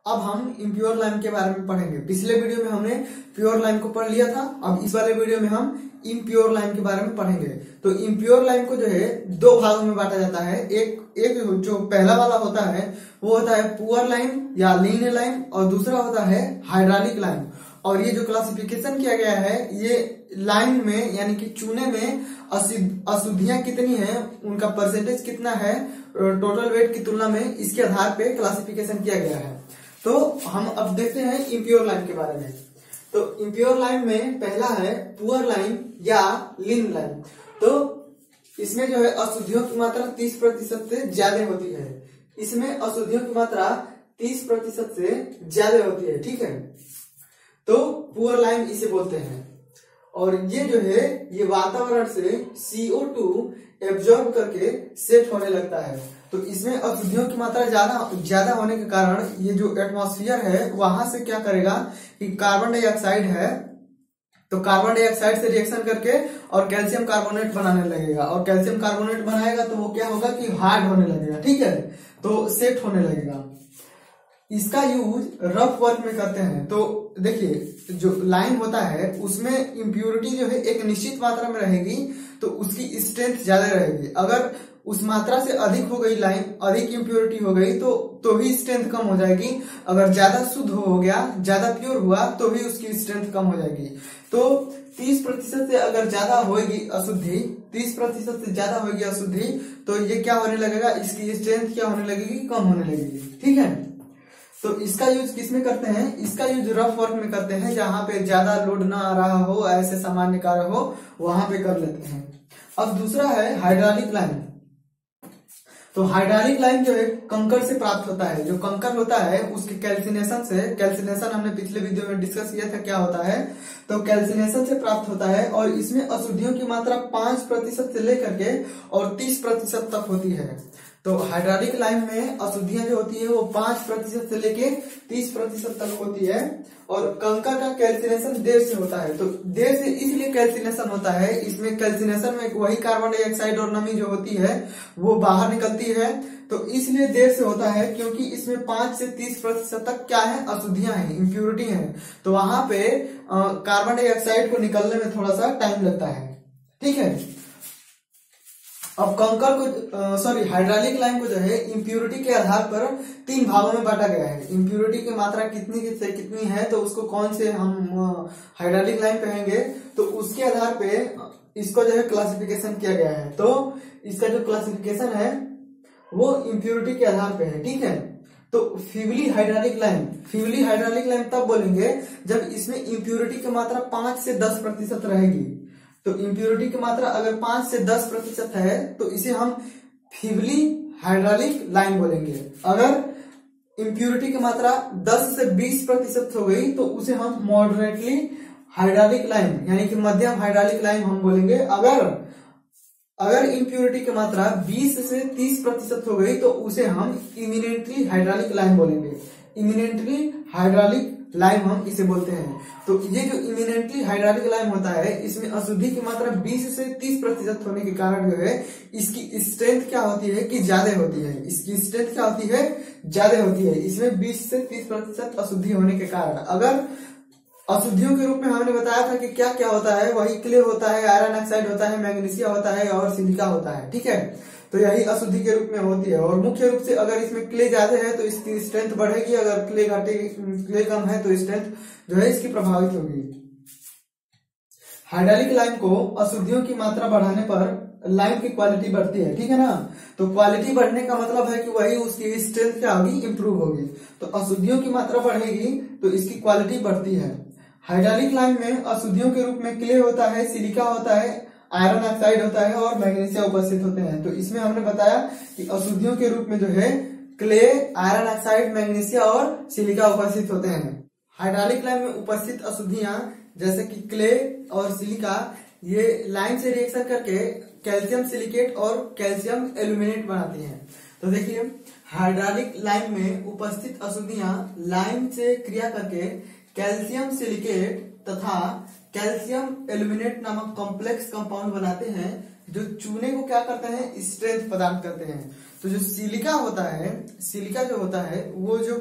अब हम impure lime के बारे में पढ़ेंगे। पिछले वीडियो में हमने प्योर लाइम को पढ़ लिया था, अब इस वाले वीडियो में हम इम्प्योर लाइम के बारे में पढ़ेंगे। तो इम्प्योर लाइम को जो है दो भागों में बांटा जाता है। एक जो पहला वाला होता है वो होता है पुअर लाइम या लीन लाइम, और दूसरा होता है हाइड्रोलिक लाइम। और ये जो क्लासिफिकेशन किया गया है, ये लाइम में यानी कि चूने में अशुद्धियां कितनी है, उनका परसेंटेज कितना है टोटल वेट की तुलना में, इसके आधार पे क्लासिफिकेशन किया गया है। तो हम अब देखते हैं इम्प्योर लाइम के बारे में। तो इम्प्योर लाइम में पहला है पुअर लाइम या लीन लाइम। तो इसमें जो है अशुद्धियों की मात्रा 30% से ज्यादा होती है। इसमें अशुद्धियों की मात्रा 30% से ज्यादा होती है, ठीक है। तो पुअर लाइम इसे बोलते हैं। और ये जो है ये वातावरण से CO2 एब्जॉर्ब करके सेट होने लगता है। तो इसमें अशुद्धियों की मात्रा ज्यादा होने के कारण ये जो एटमॉस्फेयर है वहां से क्या करेगा कि कार्बन डाइऑक्साइड है, तो कार्बन डाइऑक्साइड से रिएक्शन करके और कैल्शियम कार्बोनेट बनाने लगेगा, और कैल्शियम कार्बोनेट बनाएगा तो वो क्या होगा कि हार्ड होने लगेगा, ठीक है, तो सेट होने लगेगा। इसका यूज रफ वर्क में करते हैं। तो देखिए जो लाइम होता है उसमें इम्प्योरिटी जो है एक निश्चित मात्रा में रहेगी, तो उसकी स्ट्रेंथ ज्यादा रहेगी। अगर उस मात्रा से अधिक हो गई लाइम, अधिक इम्प्योरिटी हो गई तो भी स्ट्रेंथ कम हो जाएगी। अगर ज्यादा शुद्ध हो गया, ज्यादा प्योर हुआ तो भी उसकी स्ट्रेंथ कम हो जाएगी। तो 30% से अगर ज्यादा होगी अशुद्धि, 30% से ज्यादा होगी अशुद्धि, तो ये क्या होने लगेगा, इसकी स्ट्रेंथ क्या होने लगेगी, कम होने लगेगी, ठीक है। तो इसका यूज किसमें करते हैं, इसका यूज रफ वर्क में करते हैं, जहां पे ज्यादा लोड ना आ रहा हो, ऐसे सामान्य कार्य हो, वहां पे कर लेते हैं। अब दूसरा है हाइड्रोलिक लाइम। तो हाइड्रोलिक लाइम जो है कंकड़ से प्राप्त होता है। जो कंकड़ होता है उसके कैल्सिनेशन से, कैल्सिनेशन हमने पिछले वीडियो में डिस्कस किया था क्या होता है, तो कैल्सिनेशन से प्राप्त होता है। और इसमें अशुद्धियों की मात्रा 5% से लेकर के और 30% तक होती है। तो हाइड्रोलिक लाइम में अशुद्धियां जो होती है वो 5% से लेके 30% तक होती है। और कंकड़ का कैल्सिनेशन देर से होता है। तो देर से इसलिए कैल्सिनेशन होता है, इसमें कैल्सिनेशन में वही कार्बन डाइऑक्साइड और नमी जो होती है वो बाहर निकलती है, तो इसलिए देर से होता है, क्योंकि इसमें 5 से 30% तक क्या है, अशुद्धियां हैं, इम्प्योरिटी है। तो वहां पे कार्बन डाइऑक्साइड को निकलने में थोड़ा सा टाइम लगता है, ठीक है। अब कंकड़ को हाइड्रोलिक लाइम को जो है इम्प्योरिटी के आधार पर 3 भागों में बांटा गया है। इम्प्योरिटी की मात्रा कितनी से कितनी है, तो उसको कौन से हम हाइड्रोलिक लाइम कहेंगे, तो उसके आधार पे इसको जो है क्लासिफिकेशन किया गया है। तो इसका जो क्लासिफिकेशन है वो इम्प्योरिटी के आधार पे है, ठीक है। तो फीवली हाइड्रोलिक लाइम तब बोलेंगे जब इसमें इम्प्योरिटी की मात्रा 5 से 10% रहेगी। तो इम्प्योरिटी की मात्रा अगर 5 से 10% है तो इसे हम फीवली हाइड्रोलिक लाइम बोलेंगे। अगर इम्प्योरिटी की मात्रा 10 से 20% हो गई तो उसे हम मॉडरेटली हाइड्रोलिक लाइम यानी कि मध्यम हाइड्रोलिक लाइम हम बोलेंगे। अगर इम्प्योरिटी की मात्रा 20 से 30% हो गई तो उसे हम इमिनेंटली हाइड्रोलिक लाइम बोलेंगे। इमिनेंटली हाइड्रोलिक लाइम हम इसे बोलते हैं। तो ये जो इमिनेंटली हाइड्रोलिक लाइम होता है, इसमें अशुद्धि की मात्रा 20 से 30% होने के कारण जो है इसकी स्ट्रेंथ क्या होती है कि ज्यादा होती है। इसकी स्ट्रेंथ क्या होती है, ज्यादा होती है। इसमें 20 से 30% अशुद्धि होने के कारण, अगर अशुद्धियों के रूप में हमने बताया था कि क्या क्या होता है, वही क्ले होता है, आयरन ऑक्साइड होता है, मैग्नीशिया होता है और सिलिका होता है, ठीक है। तो यही अशुद्धि के रूप में होती है। और मुख्य रूप से अगर इसमें क्ले ज्यादा है तो इसकी स्ट्रेंथ बढ़ेगी, अगर क्ले कम है तो स्ट्रेंथ जो है इसकी प्रभावित होगी। हाइड्रोलिक लाइम को अशुद्धियों की मात्रा बढ़ाने पर लाइम की क्वालिटी बढ़ती है, ठीक है ना। तो क्वालिटी बढ़ने का मतलब है कि वही उसकी स्ट्रेंथ क्या होगी, इंप्रूव होगी। तो अशुद्धियों की मात्रा बढ़ेगी तो इसकी क्वालिटी बढ़ती है। हाइड्रोलिक लाइम में अशुद्धियों के रूप में क्ले होता है, सिलिका होता है, आयरन ऑक्साइड होता है और मैग्नीशिया उपस्थित होते हैं। तो इसमें हमने बताया कि अशुद्धियों के रूप में जो है क्ले, आयरन ऑक्साइड, मैग्नीशिया और सिलिका उपस्थित होते हैं। हाइड्रोलिक लाइम में उपस्थित अशुद्धियां जैसे कि क्ले और सिलिका, ये लाइम से रिएक्शन करके कैल्शियम सिलिकेट और कैल्शियम एल्यूमिनेट बनाती हैं। तो देखिए हाइड्रोलिक लाइम में उपस्थित अशुद्धियां लाइम से क्रिया करके कैल्शियम सिलिकेट तथा कैल्शियम एल्यूमिनेट नामक कॉम्प्लेक्स कंपाउंड बनाते हैं, जो चूने को क्या करते हैं, स्ट्रेंथ प्रदान करते हैं। तो तो जो सिलिका होता है, सिलिका जो होता है वो जो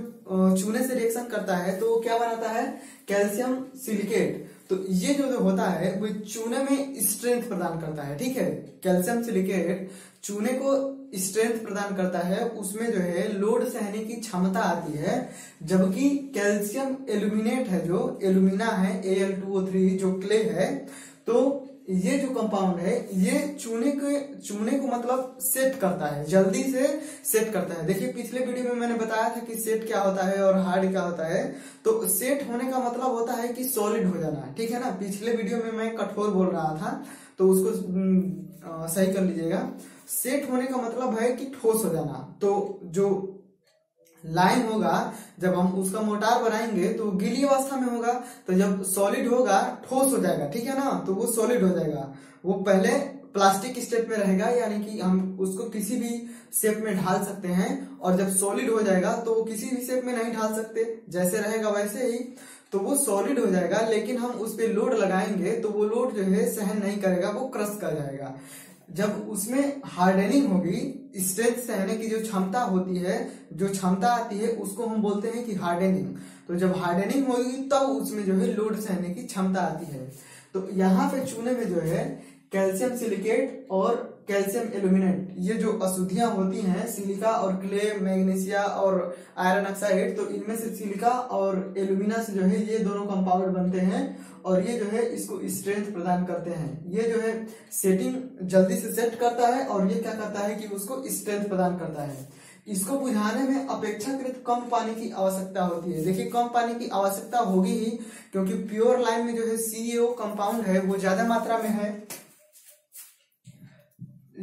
चूने से रिएक्शन करता है तो वो क्या बनाता है, कैल्शियम सिलिकेट। तो ये जो होता है वो चूने में स्ट्रेंथ प्रदान करता है, ठीक है। कैल्शियम सिलिकेट चूने को स्ट्रेंथ प्रदान करता है, उसमें जो है लोड सहने की क्षमता आती है। जबकि कैल्शियम एल्यूमिनेट है, जो एल्यूमिना है Al2O3 जो क्ले है, तो ये जो कंपाउंड है ये चूने को मतलब सेट करता है, जल्दी से सेट करता है। देखिए पिछले वीडियो में मैंने बताया था कि सेट क्या होता है और हार्ड क्या होता है। तो सेट होने का मतलब होता है कि सॉलिड हो जाना, ठीक है ना। पिछले वीडियो में मैं कठोर बोल रहा था तो उसको सही कर लीजिएगा। सेट होने का मतलब है कि ठोस हो जाना। तो जो लाइन होगा जब हम उसका मोटार बनाएंगे तो गीली अवस्था में होगा, तो जब सॉलिड होगा ठोस हो जाएगा, ठीक है ना। तो वो सॉलिड हो जाएगा, वो पहले प्लास्टिक स्टेट में रहेगा, यानी कि हम उसको किसी भी शेप में ढाल सकते हैं। और जब सॉलिड हो जाएगा तो वो किसी भी शेप में नहीं ढाल सकते, जैसे रहेगा वैसे ही। तो वो सॉलिड हो जाएगा, लेकिन हम उस पर लोड लगाएंगे तो वो लोड जो है सहन नहीं करेगा, वो क्रश कर जाएगा। जब उसमें हार्डनिंग होगी, स्ट्रेंथ सहने की जो क्षमता होती है, जो क्षमता आती है, उसको हम बोलते हैं कि हार्डनिंग। तो जब हार्डनिंग होगी तब उसमें जो है लोड सहने की क्षमता आती है। तो यहाँ पे चूने में जो है कैल्शियम सिलिकेट और कैल्शियम एल्यूमिनेट, ये जो अशुद्धियां होती हैं, सिलिका और क्ले, मैग्नीशिया और आयरन ऑक्साइड, तो इनमें से सिलिका और एल्यूमिना से जो है ये दोनों कंपाउंड बनते हैं और ये जो है इसको स्ट्रेंथ प्रदान करते हैं। ये जो है सेटिंग जल्दी से सेट करता है और ये क्या करता है कि उसको स्ट्रेंथ प्रदान करता है। इसको बुझाने में अपेक्षाकृत कम पानी की आवश्यकता होती है। देखिए कम पानी की आवश्यकता होगी ही, क्योंकि प्योर लाइम में जो है CaO कंपाउंड है वो ज्यादा मात्रा में है।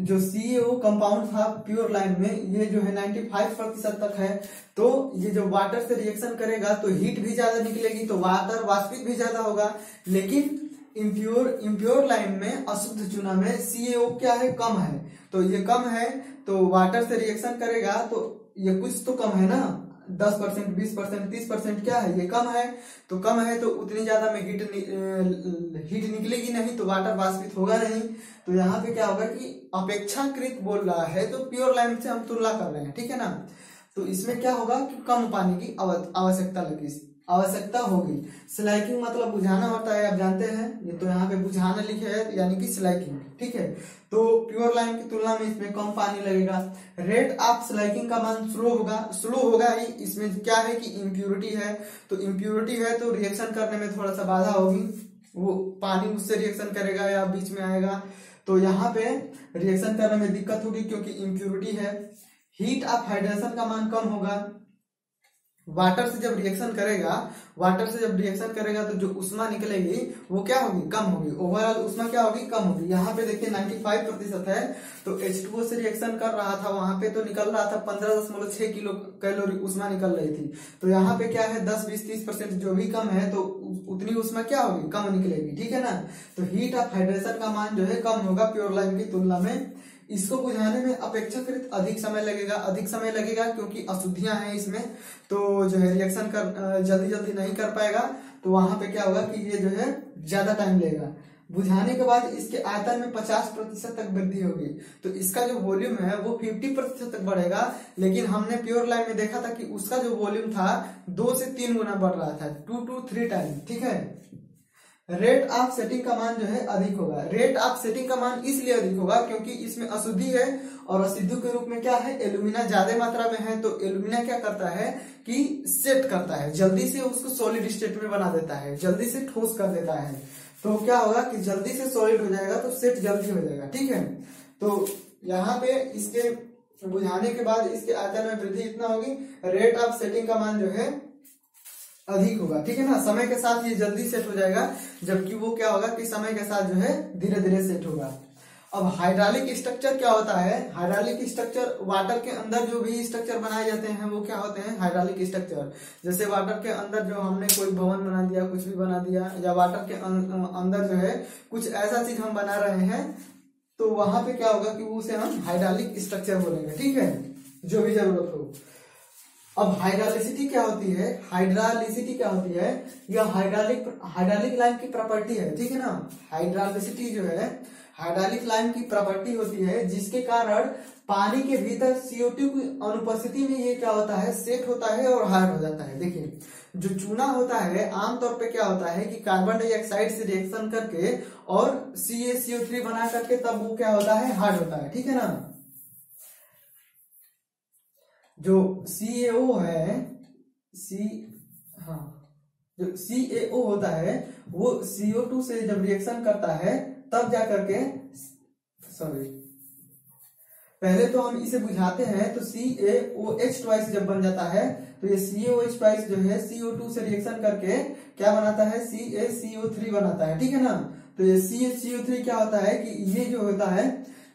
जो CaO कंपाउंड था प्योर लाइम में, ये जो है 95% तक है। तो ये जो वाटर से रिएक्शन करेगा तो हीट भी ज्यादा निकलेगी, तो वाटर वाष्पित भी ज्यादा होगा। लेकिन इम्प्योर लाइम में, अशुद्ध चूना में CaO क्या है, कम है। तो ये कम है तो वाटर से रिएक्शन करेगा तो ये कुछ तो कम है ना, 10%, 20%, 30% क्या है, ये कम है। तो कम है तो उतनी ज्यादा में हीट निकलेगी नहीं, तो वाटर वाष्पित होगा नहीं। तो यहाँ पे क्या होगा कि अपेक्षाकृत बोल रहा है तो प्योर लाइम से हम तुलना कर रहे हैं, ठीक है ना। तो इसमें क्या होगा कि कम पानी की आवश्यकता होगी। स्लाइकिंग मतलब बुझाना होता है, आप जानते हैं। ये तो यहाँ पे बुझाना लिखे है, यानी कि स्लाइकिंग, ठीक है। तो प्योर लाइम की तुलना में इसमें कम पानी लगेगा। रेट ऑफ स्लाइकिंग का मान स्लो होगा ही। इसमें क्या है कि इम्प्यूरिटी है, तो इम्प्यूरिटी है तो रिएक्शन करने में थोड़ा सा बाधा होगी, वो पानी उससे रिएक्शन करेगा या बीच में आएगा, तो यहाँ पे रिएक्शन करने में दिक्कत होगी क्योंकि इम्प्यूरिटी है। हीट ऑफ हाइड्रेशन का मान कम होगा। वाटर से जब रिएक्शन करेगा तो जो उष्मा निकलेगी वो क्या होगी, कम होगी। ओवरऑल उष्मा क्या होगी, कम होगी। यहाँ पे देखिए 95% है, तो H2O से रिएक्शन कर रहा था, वहां पे तो निकल रहा था 15.6 किलो कैलोरी उष्मा निकल रही थी। तो यहाँ पे क्या है 10, 20, 30% जो भी कम है तो उतनी उष्मा क्या होगी, कम निकलेगी, ठीक है ना। तो हीट ऑफ हाइड्रेशन का मान जो है कम होगा प्योर लाइम की तुलना में। इसको बुझाने में अपेक्षाकृत अधिक समय लगेगा क्योंकि अशुद्धियां हैं इसमें, तो जो है रिएक्शन जल्दी नहीं कर पाएगा। तो वहां पे क्या होगा कि ये जो है ज्यादा टाइम लेगा। बुझाने के बाद इसके आयतन में 50% तक वृद्धि होगी, तो इसका जो वॉल्यूम है वो 50% तक बढ़ेगा। लेकिन हमने प्योर लाइम में देखा था कि उसका जो वॉल्यूम था 2 से 3 गुना बढ़ रहा था, 2 to 3 टाइम, ठीक है। रेट ऑफ सेटिंग का मान जो है अधिक होगा। रेट ऑफ सेटिंग का मान इसलिए अधिक होगा क्योंकि इसमें अशुद्धि है और अशुद्धि के रूप में क्या है, एल्यूमिना ज्यादा मात्रा में है। तो एल्यूमिना क्या करता है कि सेट करता है, जल्दी से उसको सॉलिड स्टेट में बना देता है, जल्दी से ठोस कर देता है। तो क्या होगा कि जल्दी से सॉलिड हो जाएगा तो सेट जल्दी हो जाएगा, ठीक है। तो यहाँ पे इसके बुझाने के बाद इसके आयतन में वृद्धि इतना होगी, रेट ऑफ सेटिंग का मान जो है अधिक होगा, ठीक है ना। समय के साथ ये जल्दी सेट हो जाएगा, जबकि वो क्या होगा कि समय के साथ जो है धीरे धीरे सेट होगा। अब हाइड्रोलिक स्ट्रक्चर क्या होता है, हाइड्रोलिक स्ट्रक्चर वाटर के अंदर जो भी स्ट्रक्चर बनाए जाते हैं वो क्या होते हैं, हाइड्रोलिक स्ट्रक्चर। जैसे वाटर के अंदर जो हमने कोई भवन बना दिया, कुछ भी बना दिया, या वाटर के अंदर जो है कुछ ऐसा चीज हम बना रहे हैं, तो वहां पे क्या होगा कि उसे हम हाइड्रोलिक स्ट्रक्चर बोलेंगे, ठीक है, जो भी जरूरत हो। अब हाइड्रोलिसिटी क्या होती है, यह हाइड्रोलिक लाइम की प्रॉपर्टी है, ठीक है ना। हाइड्रोलिसिटी जो है हाइड्रोलिक लाइम की प्रॉपर्टी होती है जिसके कारण पानी के भीतर CO2 की अनुपस्थिति में ये क्या होता है, सेट होता है और हार्ड हो जाता है। देखिए जो चूना होता है आमतौर पे क्या होता है कि कार्बन डाइऑक्साइड से रिएक्शन करके और CaCO3 बना करके तब वो क्या होता है, हार्ड होता है, ठीक है ना। जो CaO है, जो CaO होता है वो CO2 से जब रिएक्शन करता है तब जा करके, सॉरी पहले तो हम इसे बुझाते हैं, तो CaOH ट्वाइस जब बन जाता है तो ये CaOH ट्वाइस जो है CO2 से रिएक्शन करके क्या बनाता है, CaCO3 बनाता है, ठीक है ना। तो ये CaCO3 क्या होता है कि ये जो होता है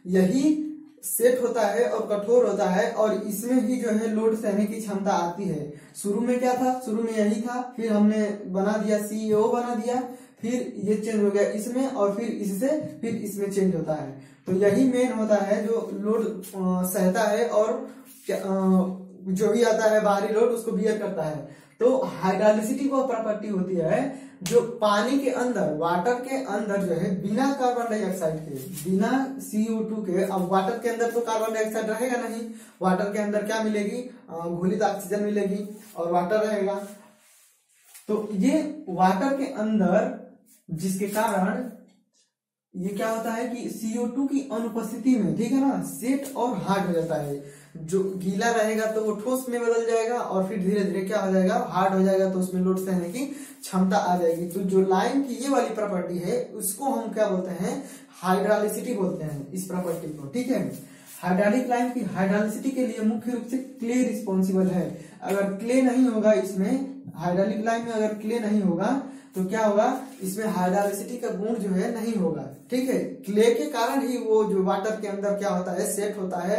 यही सेट होता है और कठोर होता है और इसमें ही जो है लोड सहने की क्षमता आती है। शुरू में क्या था, शुरू में यही था, फिर हमने बना दिया CaO बना दिया, फिर ये चेंज हो गया इसमें और फिर इससे फिर इसमें चेंज होता है। तो यही मेन होता है जो लोड सहता है और जो भी आता है बाहरी लोड उसको बियर करता है। तो हाइड्रोलिसिटी वो प्रॉपर्टी होती है जो पानी के अंदर, वाटर के अंदर जो है बिना कार्बन डाइऑक्साइड के, बिना CO2 के, अब वाटर के अंदर तो कार्बन डाइऑक्साइड रहेगा नहीं, वाटर के अंदर क्या मिलेगी, घुलित ऑक्सीजन मिलेगी और वाटर रहेगा। तो ये वाटर के अंदर जिसके कारण ये क्या होता है कि CO2 की अनुपस्थिति में, ठीक है ना, सेट और हार्ड हो जाता है। जो गीला रहेगा तो वो ठोस में बदल जाएगा और फिर धीरे धीरे क्या हो जाएगा, हार्ड हो जाएगा, तो उसमें लोड सहने की क्षमता आ जाएगी। तो जो लाइम की ये वाली प्रॉपर्टी है उसको हम क्या बोलते हैं, हाइड्रोलिसिटी बोलते हैं इस प्रॉपर्टी को, ठीक है। हाइड्रोलिक लाइम की हाइड्रोलिसिटी के लिए मुख्य रूप से क्ले रिस्पॉन्सिबल है। अगर क्ले नहीं होगा इसमें, हाइड्रोलिक लाइम में अगर क्ले नहीं होगा तो क्या होगा, इसमें हाइड्रोलिसिटी का गुण जो है नहीं होगा, ठीक है। क्ले के कारण ही वो जो वाटर के अंदर क्या होता है, सेट होता है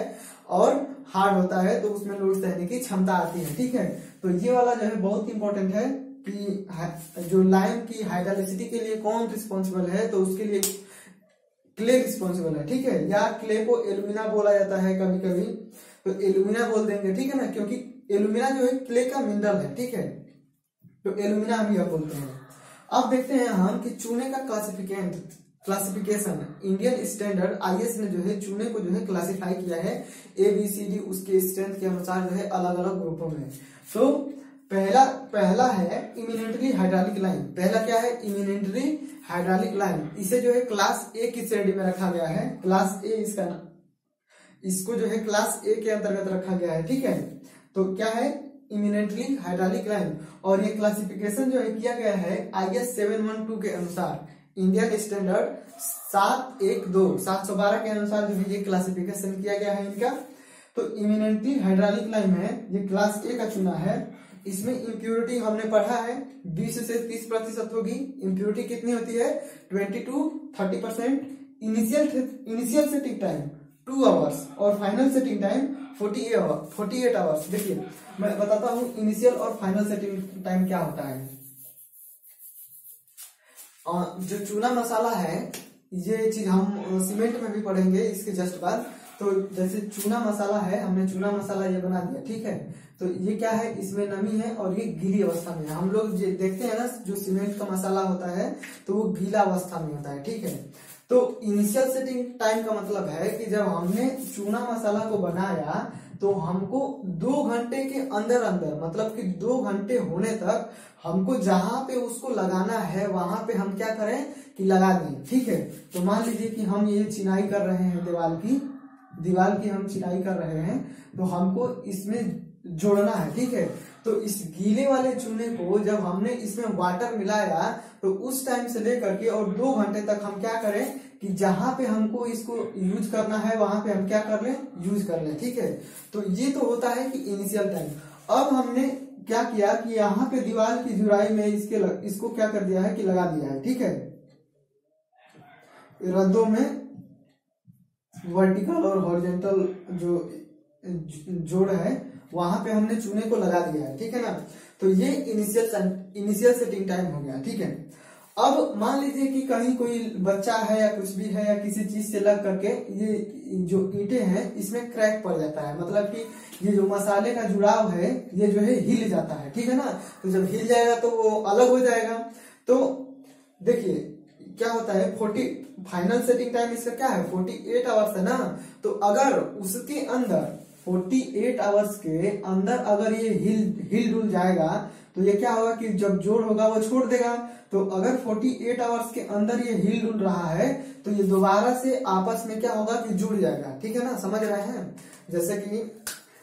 और हार्ड होता है, तो उसमें लोड सहने की क्षमता आती है, ठीक है। तो ये वाला जो है बहुत इंपॉर्टेंट है कि जो लाइम की हाइड्रोलिसिटी के लिए कौन रिस्पॉन्सिबल है, तो उसके लिए क्ले रिस्पॉन्सिबल है, ठीक है। या क्ले को एल्यूमिना बोला जाता है कभी कभी, तो एल्यूमिना बोल देंगे, ठीक है ना, क्योंकि एल्यूमिना जो है क्ले का मिनरल है, ठीक है। तो एल्यूमिना हम यह बोलते हैं। अब देखते हैं हम कि चूने का क्लासिफिकेशन, इंडियन स्टैंडर्ड IS ने जो है चूने को जो है क्लासिफाई किया है ABCD उसके स्ट्रेंथ के अनुसार जो है अलग अलग ग्रुपों में। तो पहला है इमिनेंटली हाइड्रोलिक लाइम। पहला क्या है, इमिनेंटली हाइड्रोलिक लाइम। इसे जो है क्लास A की श्रेणी में रखा गया है, क्लास A इसका, इसको जो है क्लास A के अंतर्गत रखा गया है, ठीक है। तो क्या है, इमिनेंटली हाइड्रोलिक लाइम। और ये क्लासिफिकेशन जो है किया गया है IS 712 के अनुसार, इंडियन स्टैंडर्ड 712 के अनुसार जो है ये क्लासिफिकेशन किया गया है इनका। तो इमिनेंटली हाइड्रोलिक लाइम है, ये क्लास A का चुना है। इसमें इम्प्योरिटी हमने पढ़ा है 20 से 30% होगी। इम्प्योरिटी कितनी होती है, 20 to 30%। Initial setting time 2 hours और फाइनल सेटिंग टाइम 48 आवर्स। देखिए मैं बताता हूं इनिशियल और फाइनल सेटिंग टाइम क्या होता है। जो चूना मसाला है, ये चीज हम सीमेंट में भी पढ़ेंगे इसके जस्ट बाद। तो जैसे चूना मसाला है, हमने चूना मसाला ये बना दिया, ठीक है। तो ये क्या है, इसमें नमी है और ये गीली अवस्था में है। हम लोग देखते हैं ना जो सीमेंट का मसाला होता है तो वो गीला अवस्था में होता है, ठीक है। तो इनिशियल सेटिंग टाइम का मतलब है कि जब हमने चूना मसाला को बनाया तो हमको 2 घंटे के अंदर मतलब कि 2 घंटे होने तक हमको जहां पे उसको लगाना है वहां पे हम क्या करें कि लगा दें, ठीक है। तो मान लीजिए कि हम ये चिनाई कर रहे हैं दीवार की हम चिनाई कर रहे हैं, तो हमको इसमें जोड़ना है, ठीक है। तो इस गीले वाले चूने को जब हमने इसमें वाटर मिलाया तो उस टाइम से लेकर के और 2 घंटे तक हम क्या करें कि जहां पे हमको इसको यूज करना है वहां पे हम क्या कर लें, यूज कर लें, ठीक है। तो ये तो होता है कि इनिशियल टाइम। अब हमने क्या किया कि यहाँ पे दीवार की जुड़ाई में इसको क्या कर दिया है कि लगा दिया है, ठीक है। रद्दों में वर्टिकल और हॉरिजॉन्टल जो जोड़ है वहां पे हमने चूने को लगा दिया है, ठीक है ना। तो ये इनिशियल सेटिंग टाइम हो गया, ठीक है। अब मान लीजिए कि कहीं कोई बच्चा है या कुछ भी है या किसी चीज से लग करके ये जो ईंटें हैं इसमें क्रैक पड़ जाता है, मतलब कि ये जो मसाले का जुड़ाव है ये जो है हिल जाता है, ठीक है ना। तो जब हिल जाएगा तो वो अलग हो जाएगा। तो देखिए क्या होता है 40 फाइनल सेटिंग टाइम इसका क्या है 48 आवर्स है ना। तो अगर उसके अंदर 48 आवर्स के अंदर अगर ये हिल डुल जाएगा तो ये क्या होगा कि जब जोड़ होगा वो छोड़ देगा। तो अगर 48 आवर्स के अंदर ये हिल डुल रहा है तो ये दोबारा से आपस में क्या होगा कि जुड़ जाएगा। ठीक है ना, समझ रहे हैं। जैसे कि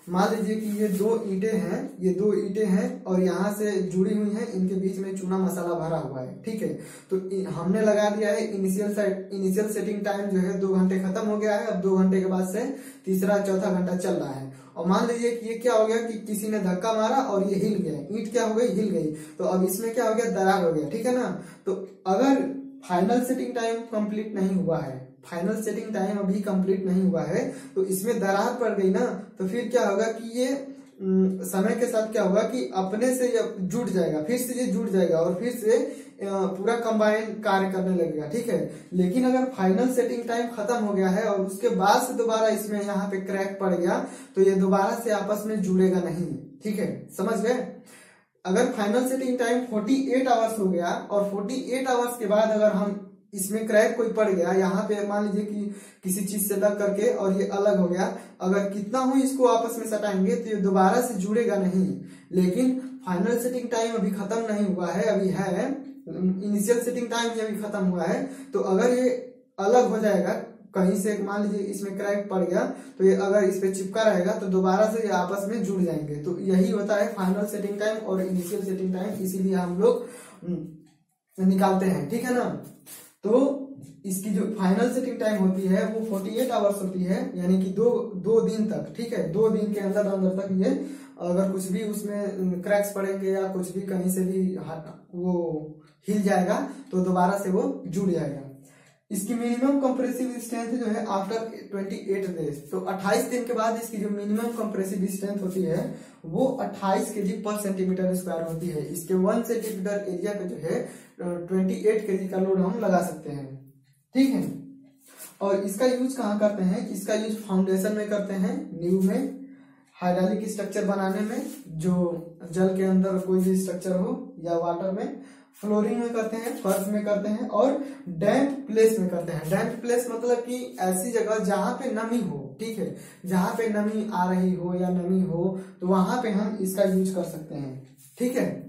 मान लीजिए कि ये दो ईंटें हैं और यहाँ से जुड़ी हुई हैं, इनके बीच में चूना मसाला भरा हुआ है। ठीक है, तो हमने लगा दिया है इनिशियल सेटिंग टाइम जो है 2 घंटे खत्म हो गया है। अब 2 घंटे के बाद से तीसरा चौथा घंटा चल रहा है। और मान लीजिए कि ये क्या हो गया कि किसी ने धक्का मारा और ये हिल गया, ईंट क्या हो गई हिल गई, तो अब इसमें क्या हो गया दरार हो गया। ठीक है ना, तो अगर फाइनल सेटिंग टाइम कंप्लीट नहीं हुआ है, फाइनल सेटिंग टाइम अभी कंप्लीट नहीं हुआ है, तो इसमें दरार पड़ गई ना, तो फिर क्या होगा कि ये समय के साथ क्या होगा कि अपने से ये जुड़ जाएगा, फिर से ये जुड़ जाएगा और फिर से पूरा कंबाइन कार्य करने लगेगा। ठीक है, लेकिन अगर फाइनल सेटिंग टाइम खत्म हो गया है और उसके बाद से दोबारा इसमें यहाँ पे क्रैक पड़ गया तो ये दोबारा से आपस में जुड़ेगा नहीं। ठीक है, समझ गए। अगर फाइनल सेटिंग टाइम 48 आवर्स हो गया और 48 आवर्स के बाद अगर हम इसमें क्रैक कोई पड़ गया, यहाँ पे मान लीजिए कि किसी चीज से लग करके और ये अलग हो गया, अगर कितना हो इसको आपस में सटाएंगे तो ये दोबारा से जुड़ेगा नहीं। लेकिन फाइनल सेटिंग टाइम अभी खत्म नहीं हुआ है, अभी है इनिशियल सेटिंग टाइम ही अभी खत्म हुआ है। तो अगर ये अलग हो जाएगा कहीं से, मान लीजिए इसमें क्रैक पड़ गया तो ये अगर इस पे चिपका रहेगा तो दोबारा से ये आपस में जुड़ जाएंगे। तो यही होता है फाइनल सेटिंग टाइम और इनिशियल सेटिंग टाइम, इसीलिए हम लोग निकालते हैं। ठीक है ना, तो इसकी जो फाइनल सेटिंग टाइम होती है वो 48 आवर्स होती है, यानी कि दो दिन तक। ठीक है, 2 दिन के अंदर तक ये अगर कुछ भी उसमें क्रैक्स पड़ेंगे या कुछ भी कहीं से भी वो हिल जाएगा तो दोबारा से वो जुड़ जाएगा। इसकी मिनिमम कंप्रेसिव स्ट्रेंथ जो है आफ्टर 28 डेज, तो 28 दिन के बाद इसकी जो मिनिमम कंप्रेसिव स्ट्रेंथ होती है वो 28 kg पर सेंटीमीटर स्क्वायर होती है। इसके 1 सेंटीमीटर एरिया पे जो है 28 kg का लोड हम लगा सकते हैं। ठीक है, और इसका यूज कहाँ करते हैं, इसका यूज फाउंडेशन में करते हैं, नींव में, हाइड्रोलिक स्ट्रक्चर बनाने में, जो जल के अंदर कोई भी स्ट्रक्चर हो या वाटर में, फ्लोरिंग में करते हैं, फर्श में करते हैं और डैम्प प्लेस में करते हैं। डैम्प प्लेस मतलब कि ऐसी जगह जहां पे नमी हो। ठीक है, जहां पे नमी आ रही हो या नमी हो तो वहां पे हम इसका यूज कर सकते हैं। ठीक है।